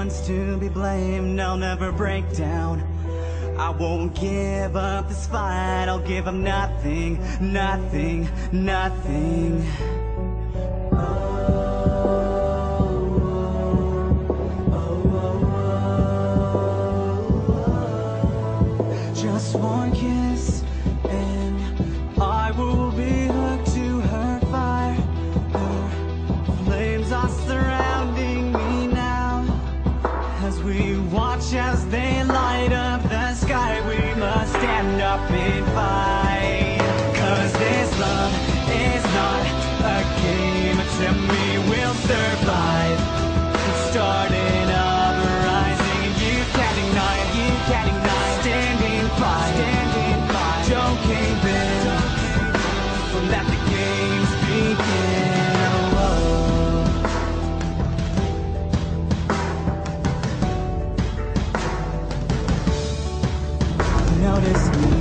one's to be blamed, I'll never break down. I won't give up this fight, I'll give up nothing, nothing, nothing. Just one kiss and I will be hooked to her fire. Her flames are surrounding me now. As we watch as they light up the sky, we must stand up and fight. 'Cause this love is not a game, it's and we will survive. Starting up, rising, you can't ignite, you can't ignite. Standing by, don't cave in, let the games begin. Notice me